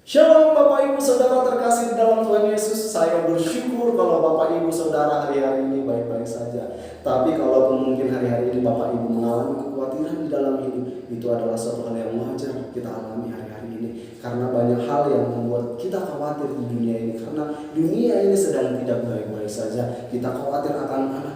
Shalom Bapak Ibu Saudara terkasih di dalam Tuhan Yesus. Saya bersyukur kalau Bapak Ibu Saudara hari-hari ini baik-baik saja. Tapi kalau mungkin hari-hari ini Bapak Ibu mengalami kekhawatiran di dalam hidup, itu adalah suatu hal yang wajar kita alami hari-hari ini. Karena banyak hal yang membuat kita khawatir di dunia ini. Karena dunia ini sedang tidak baik-baik saja. Kita khawatir akan anak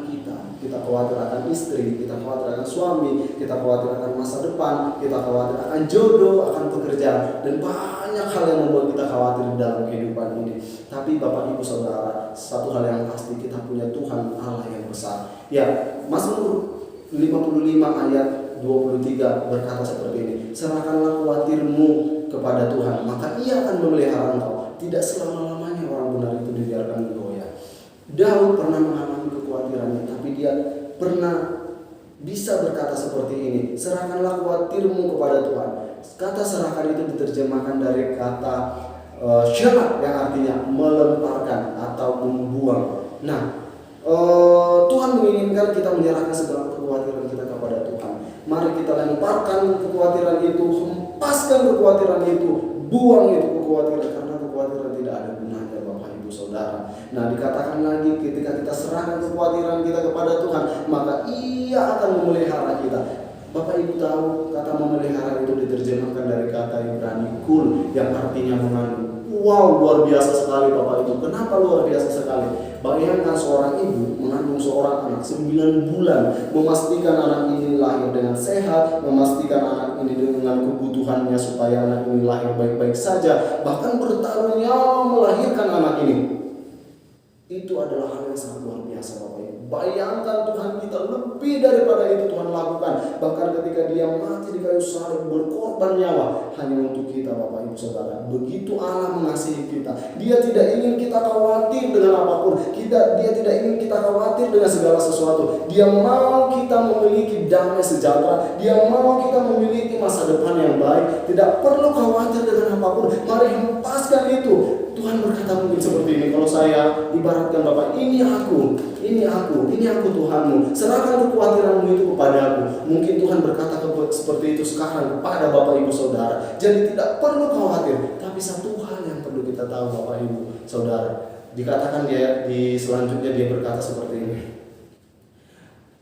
kita khawatir akan istri, kita khawatir akan suami, kita khawatir akan masa depan, kita khawatir akan jodoh, akan pekerjaan, dan banyak hal yang membuat kita khawatir di dalam kehidupan ini. Tapi Bapak Ibu Saudara, satu hal yang pasti, kita punya Tuhan Allah yang besar. Ya, Mazmur 55 ayat 23 berkata seperti ini, serahkanlah khawatirmu kepada Tuhan, maka Ia akan memelihara engkau. Tidak selama-lamanya orang benar itu dibiarkan goyah. Daud pernah mengalami kekhawatirannya, tapi dia pernah bisa berkata seperti ini, serahkanlah khawatirmu kepada Tuhan. Kata serahkan itu diterjemahkan dari kata syarat, yang artinya melemparkan atau membuang. Nah, Tuhan menginginkan kita menyerahkan segala kekhawatiran kita kepada Tuhan. Mari kita lemparkan kekhawatiran itu, hempaskan kekhawatiran itu, buang itu kekhawatiran, karena kekhawatiran tidak ada gunanya Bapak Ibu Saudara. Nah, dikatakan lagi, ketika kita serahkan kekhawatiran kita kepada Tuhan, maka Ia akan memelihara kita. Bapak Ibu tahu kata memelihara itu diterjemahkan dari kata Ibrani kul, yang artinya mengandung. Wow, luar biasa sekali Bapak Ibu. Kenapa luar biasa sekali? Bayangkan seorang ibu mengandung seorang anak 9 bulan, memastikan anak ini lahir dengan sehat, memastikan anak ini dengan kebutuhannya supaya anak ini lahir baik-baik saja, bahkan bertaruh nyawa melahirkan anak ini. Itu adalah hal yang sangat luar biasa Bapak Ibu. Bayangkan Tuhan kita lebih daripada itu Tuhan lakukan. Bahkan ketika Dia mati di kayu salib, berkorban nyawa hanya untuk kita Bapak Ibu Saudara. Begitu Allah mengasihi kita. Dia tidak ingin kita khawatir dengan apapun. Dia tidak ingin kita khawatir dengan segala sesuatu. Dia mau kita memiliki damai sejahtera. Dia mau kita memiliki masa depan yang baik. Tidak perlu khawatir dengan apapun. Mari hempaskan itu. Tuhan berkata mungkin seperti ini, kalau saya ibaratkan Bapak, ini aku Tuhanmu, serahkan kekhawatiranmu itu kepada aku. Mungkin Tuhan berkata seperti itu sekarang kepada Bapak Ibu Saudara. Jadi tidak perlu khawatir. Tapi satu hal yang perlu kita tahu Bapak Ibu Saudara, dikatakan di selanjutnya dia berkata seperti ini,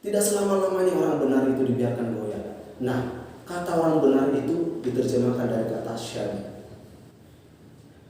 tidak selama-lamanya orang benar itu dibiarkan goyah. Nah, kata orang benar itu diterjemahkan dari kata syadik.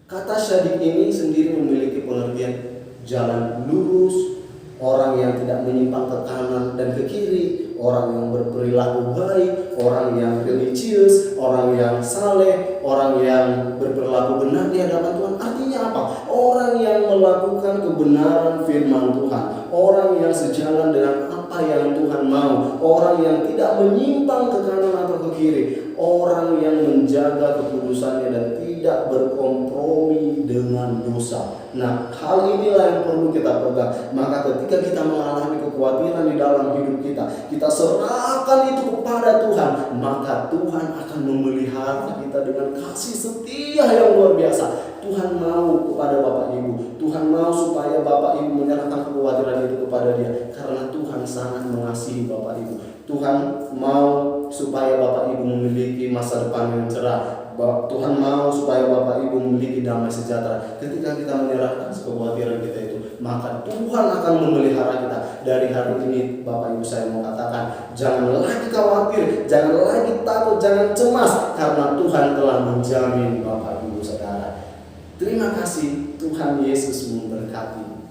Kata syadik ini sendiri memiliki pengertian jalan lurus, orang yang tidak menyimpang ke kanan dan ke kiri, orang yang berperilaku baik, orang yang religius, orang yang saleh, orang yang berperilaku benar di hadapan Tuhan. Artinya apa? Orang yang melakukan kebenaran firman Tuhan, orang yang sejalan dengan apa yang Tuhan mau, orang yang tidak menyimpang ke kanan atau ke kiri, orang yang menjaga kekudusannya dan tidak berkompromi dengan dosa. Nah, hal inilah yang perlu kita pegang. Maka ketika kita mengalami kekhawatiran di dalam hidup kita serahkan itu kepada Tuhan, maka Tuhan akan memelihara kita dengan kasih setia yang luar biasa. Tuhan mau kepada Bapak Ibu, Tuhan mau supaya Bapak Ibu menyerahkan kekhawatiran itu kepada Dia, karena Tuhan sangat mengasihi Bapak Ibu. Tuhan mau supaya Bapak Ibu memiliki masa depan yang cerah. Tuhan mau supaya Bapak Ibu memiliki damai sejahtera. Ketika kita menyerahkan kekhawatiran kita itu, maka Tuhan akan memelihara kita. Dari hari ini Bapak Ibu saya mau katakan, jangan lagi khawatir, jangan lagi takut, jangan cemas, karena Tuhan telah menjamin Bapak Ibu Saudara. Terima kasih, Tuhan Yesus memberkati.